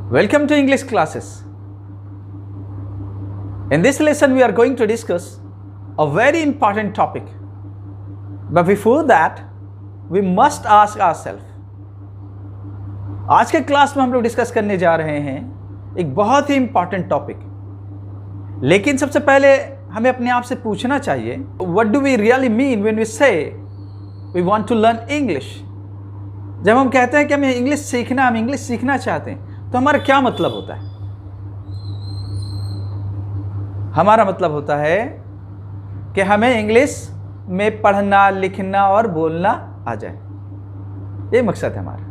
Welcome to English classes. In this lesson we are going to discuss a very important topic. But before that we must ask ourselves. आज के class में हम लोग discuss करने जा रहे हैं एक बहुत ही इंपॉर्टेंट टॉपिक। लेकिन सबसे पहले हमें अपने आप से पूछना चाहिए, what do we really mean when we say we want to learn English. जब हम कहते हैं कि हमें इंग्लिश सीखना, हम इंग्लिश सीखना चाहते हैं, तो हमारा क्या मतलब होता है? हमारा मतलब होता है कि हमें इंग्लिश में पढ़ना, लिखना और बोलना आ जाए। ये मकसद है हमारा।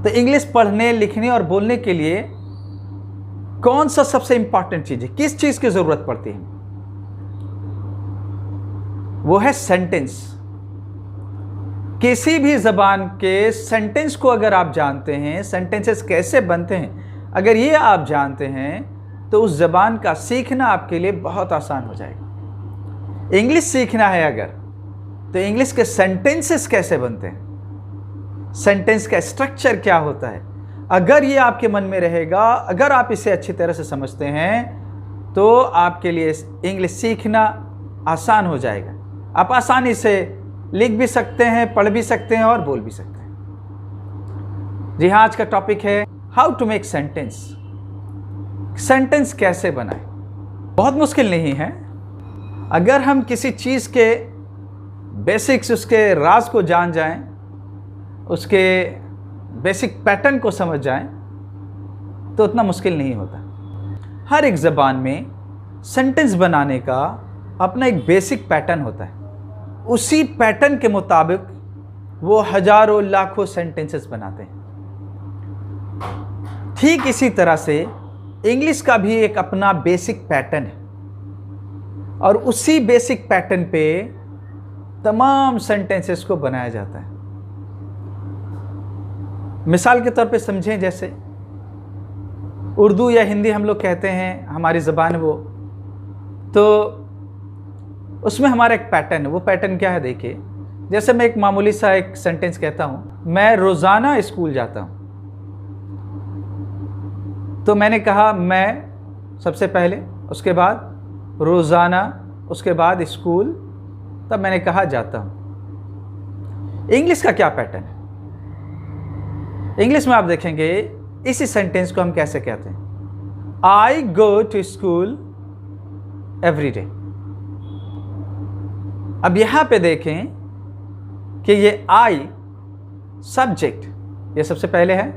तो इंग्लिश पढ़ने, लिखने और बोलने के लिए कौन सा सबसे इंपॉर्टेंट चीज है, किस चीज की जरूरत पड़ती है? वो है सेंटेंस। किसी भी जबान के सेंटेंस को अगर आप जानते हैं, सेंटेंसेस कैसे बनते हैं, अगर ये आप जानते हैं तो उस जबान का सीखना आपके लिए बहुत आसान हो जाएगा। इंग्लिश सीखना है अगर, तो इंग्लिश के सेंटेंसेस कैसे बनते हैं, सेंटेंस का स्ट्रक्चर क्या होता है, अगर ये आपके मन में रहेगा, अगर आप इसे अच्छी तरह से समझते हैं, तो आपके लिए इंग्लिश सीखना आसान हो जाएगा। आप आसानी से लिख भी सकते हैं, पढ़ भी सकते हैं और बोल भी सकते हैं। जी हाँ, आज का टॉपिक है how to make sentence. Sentence कैसे बनाएं? बहुत मुश्किल नहीं है। अगर हम किसी चीज़ के बेसिक्स, उसके राज को जान जाएं, उसके बेसिक पैटर्न को समझ जाएं, तो उतना मुश्किल नहीं होता। हर एक ज़बान में सेंटेंस बनाने का अपना एक बेसिक पैटर्न होता है। उसी पैटर्न के मुताबिक वो हजारों लाखों सेंटेंसेस बनाते हैं। ठीक इसी तरह से इंग्लिश का भी एक अपना बेसिक पैटर्न है, और उसी बेसिक पैटर्न पे तमाम सेंटेंसेस को बनाया जाता है। मिसाल के तौर पे समझें, जैसे उर्दू या हिंदी हम लोग कहते हैं, हमारी ज़बान वो, तो उसमें हमारा एक पैटर्न है। वो पैटर्न क्या है देखिए। जैसे मैं एक मामूली सा एक सेंटेंस कहता हूँ, मैं रोज़ाना स्कूल जाता हूँ। तो मैंने कहा मैं सबसे पहले, उसके बाद रोज़ाना, उसके बाद स्कूल, तब मैंने कहा जाता हूँ। इंग्लिश का क्या पैटर्न है? इंग्लिश में आप देखेंगे इसी सेंटेंस को हम कैसे कहते हैं, I go to school every day. अब यहां पे देखें कि ये आई सब्जेक्ट, ये सबसे पहले है,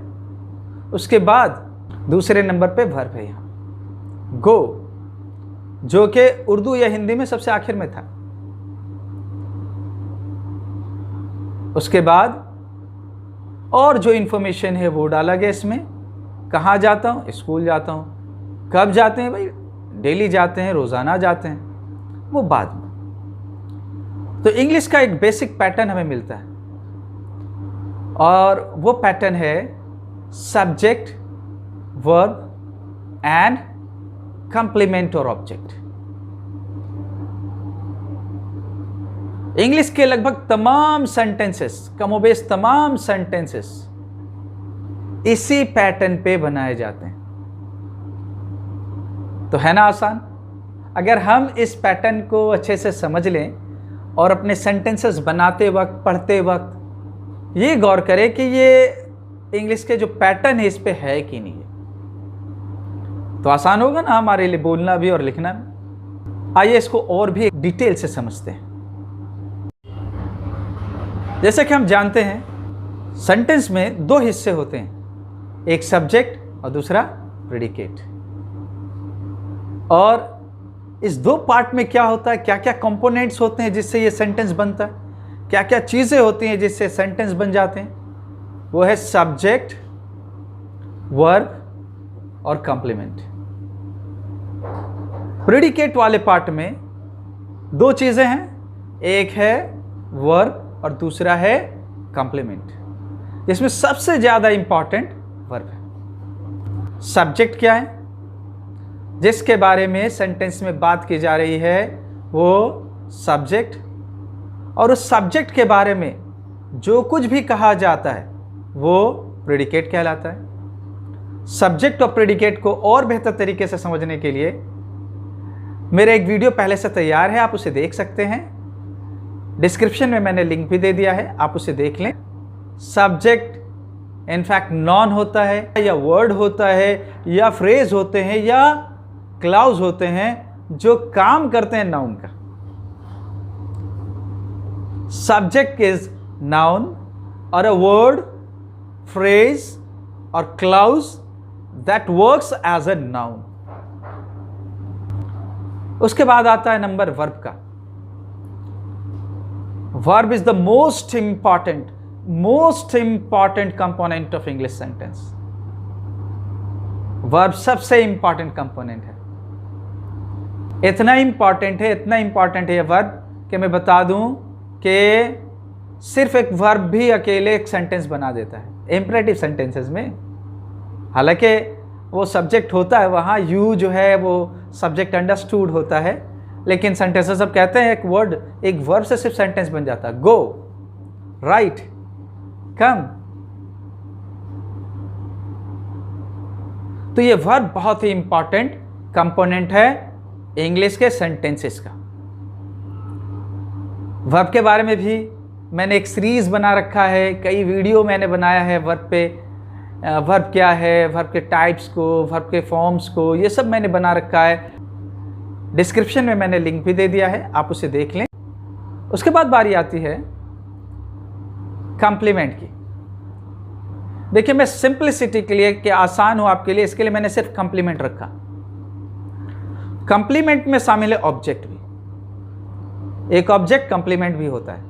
उसके बाद दूसरे नंबर पे वर्ब है यहां गो, जो कि उर्दू या हिंदी में सबसे आखिर में था। उसके बाद और जो इंफॉर्मेशन है वो डाला गया इसमें। कहाँ जाता हूँ? स्कूल जाता हूँ। कब जाते हैं भाई? डेली जाते हैं, रोज़ाना जाते हैं, वो बाद में। तो इंग्लिश का एक बेसिक पैटर्न हमें मिलता है, और वो पैटर्न है सब्जेक्ट, वर्ब एंड कंप्लीमेंट और ऑब्जेक्ट। इंग्लिश के लगभग तमाम सेंटेंसेस, कमोबेश तमाम सेंटेंसेस इसी पैटर्न पे बनाए जाते हैं। तो है ना आसान? अगर हम इस पैटर्न को अच्छे से समझ लें और अपने सेंटेंसेस बनाते वक्त, पढ़ते वक्त ये गौर करें कि ये इंग्लिश के जो पैटर्न है इस पे है कि नहीं है, तो आसान होगा ना हमारे लिए बोलना भी और लिखना भी। आइए इसको और भी डिटेल से समझते हैं। जैसे कि हम जानते हैं सेंटेंस में दो हिस्से होते हैं, एक सब्जेक्ट और दूसरा प्रेडिकेट। और इस दो पार्ट में क्या होता है, क्या क्या कंपोनेंट्स होते हैं जिससे ये सेंटेंस बनता है, क्या क्या चीज़ें होती हैं जिससे सेंटेंस बन जाते हैं, वो है सब्जेक्ट, वर्ब और कंप्लीमेंट। प्रेडिकेट वाले पार्ट में दो चीज़ें हैं, एक है वर्ब और दूसरा है कंप्लीमेंट, जिसमें सबसे ज़्यादा इंपॉर्टेंट वर्ब है। सब्जेक्ट क्या है, जिसके बारे में सेंटेंस में बात की जा रही है, वो सब्जेक्ट, और उस सब्जेक्ट के बारे में जो कुछ भी कहा जाता है वो प्रेडिकेट कहलाता है। सब्जेक्ट और प्रेडिकेट को और बेहतर तरीके से समझने के लिए मेरा एक वीडियो पहले से तैयार है, आप उसे देख सकते हैं। डिस्क्रिप्शन में मैंने लिंक भी दे दिया है, आप उसे देख लें। सब्जेक्ट इनफैक्ट नॉन होता है या वर्ड होता है या फ्रेज होते हैं या क्लाउज होते हैं जो काम करते हैं नाउन का। Subject is noun or a word, phrase or clause that works as a noun. उसके बाद आता है नंबर वर्ब का। Verb is the most important component of English sentence. Verb सबसे इंपॉर्टेंट कंपोनेंट है। इतना इंपॉर्टेंट है ये वर्ब कि मैं बता दूं कि सिर्फ एक वर्ब भी अकेले एक सेंटेंस बना देता है इंपरेटिव सेंटेंसेस में। हालांकि वो सब्जेक्ट होता है, वहाँ यू जो है वो सब्जेक्ट अंडरस्टूड होता है, लेकिन सेंटेंसेस सब कहते हैं एक वर्ब से सिर्फ सेंटेंस बन जाता है। गो, राइट, कम। तो ये वर्ब बहुत ही इंपॉर्टेंट कंपोनेंट है इंग्लिश के सेंटेंसेस का। वर्ब के बारे में भी मैंने एक सीरीज बना रखा है, कई वीडियो मैंने बनाया है वर्ब पे। वर्ब क्या है, वर्ब के टाइप्स को, वर्ब के फॉर्म्स को, ये सब मैंने बना रखा है। डिस्क्रिप्शन में मैंने लिंक भी दे दिया है, आप उसे देख लें। उसके बाद बारी आती है कॉम्प्लीमेंट की। देखिए, मैं सिंपलिसिटी के लिए, कि आसान हो आपके लिए, इसके लिए मैंने सिर्फ कॉम्प्लीमेंट रखा। कॉम्प्लीमेंट में शामिल है ऑब्जेक्ट भी। एक ऑब्जेक्ट कॉम्प्लीमेंट भी होता है।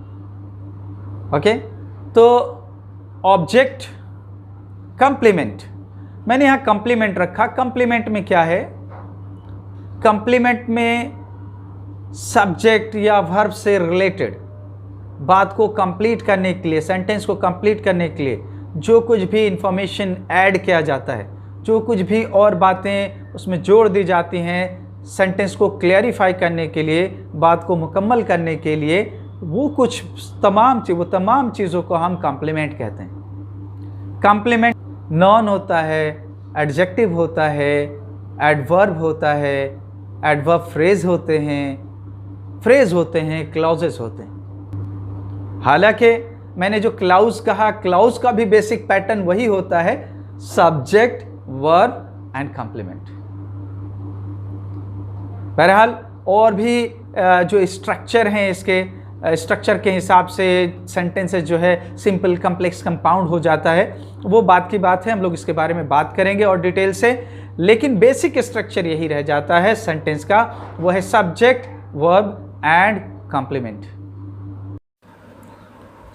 ओके, तो ऑब्जेक्ट कॉम्प्लीमेंट, मैंने यहां कॉम्प्लीमेंट रखा। कॉम्प्लीमेंट में क्या है? कॉम्प्लीमेंट में सब्जेक्ट या वर्ब से रिलेटेड बात को कंप्लीट करने के लिए, सेंटेंस को कंप्लीट करने के लिए जो कुछ भी इंफॉर्मेशन ऐड किया जाता है, जो कुछ भी और बातें उसमें जोड़ दी जाती हैं सेंटेंस को क्लियरिफाई करने के लिए, बात को मुकम्मल करने के लिए, वो तमाम चीज़ों को हम कॉम्प्लीमेंट कहते हैं। कॉम्प्लीमेंट नॉन होता है, एडजेक्टिव होता है, एडवर्ब होता है, एडवर्ब फ्रेज होते हैं, क्लॉजेस होते हैं। हालांकि मैंने जो क्लाउज कहा, क्लाउज का भी बेसिक पैटर्न वही होता है, सब्जेक्ट, वर्ब एंड कॉम्प्लीमेंट। बहरहाल और भी जो स्ट्रक्चर हैं, इसके स्ट्रक्चर के हिसाब से सेंटेंसेस जो है सिंपल, कम्प्लेक्स, कंपाउंड हो जाता है, वो बात की बात है। हम लोग इसके बारे में बात करेंगे और डिटेल से, लेकिन बेसिक स्ट्रक्चर यही रह जाता है सेंटेंस का, वो है subject, verb and complement.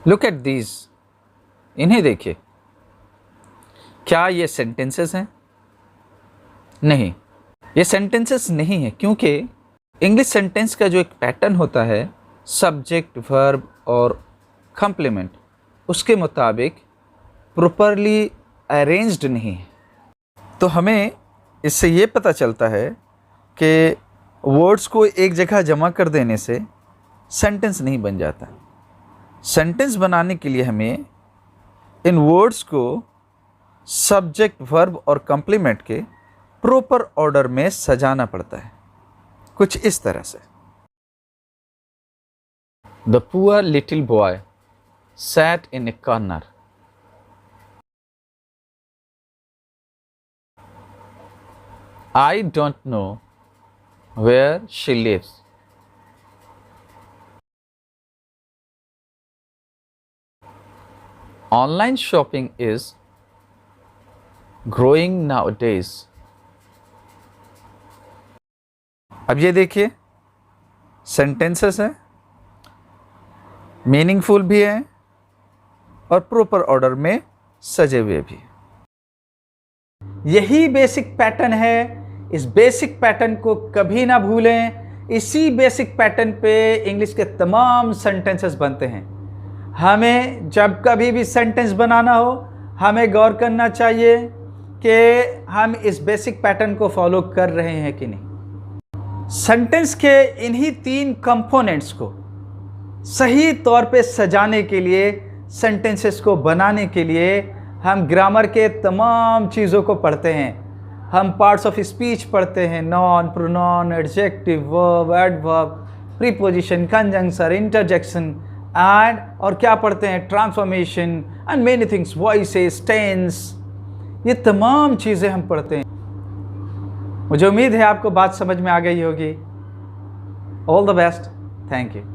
Look at these, इन्हें देखिए। क्या ये सेंटेंसेस हैं? नहीं, ये सेंटेंसेस नहीं है, क्योंकि इंग्लिश सेंटेंस का जो एक पैटर्न होता है सब्जेक्ट, वर्ब और कॉम्प्लीमेंट, उसके मुताबिक प्रॉपरली अरेंज्ड नहीं है। तो हमें इससे ये पता चलता है कि वर्ड्स को एक जगह जमा कर देने से सेंटेंस नहीं बन जाता। सेंटेंस बनाने के लिए हमें इन वर्ड्स को सब्जेक्ट, वर्ब और कॉम्प्लीमेंट के प्रॉपर ऑर्डर में सजाना पड़ता है, कुछ इस तरह से। The poor little boy sat in a corner. I don't know where she lives. Online shopping is growing nowadays. अब ये देखिए, सेंटेंसेस हैं, मीनिंगफुल भी हैं और प्रॉपर ऑर्डर में सजे हुए भी। यही बेसिक पैटर्न है। इस बेसिक पैटर्न को कभी ना भूलें। इसी बेसिक पैटर्न पे इंग्लिश के तमाम सेंटेंसेस बनते हैं। हमें जब कभी भी सेंटेंस बनाना हो, हमें गौर करना चाहिए कि हम इस बेसिक पैटर्न को फॉलो कर रहे हैं कि नहीं। सेंटेंस के इन्हीं 3 कंपोनेंट्स को सही तौर पे सजाने के लिए, सेंटेंसेस को बनाने के लिए हम ग्रामर के तमाम चीज़ों को पढ़ते हैं, हम पार्ट्स ऑफ स्पीच पढ़ते हैं, noun, pronoun, adjective, verb, adverb, preposition, conjunction, interjection and और क्या पढ़ते हैं, transformation and many things, voices, tense, ये तमाम चीज़ें हम पढ़ते हैं। मुझे उम्मीद है आपको बात समझ में आ गई होगी। All the best, thank you.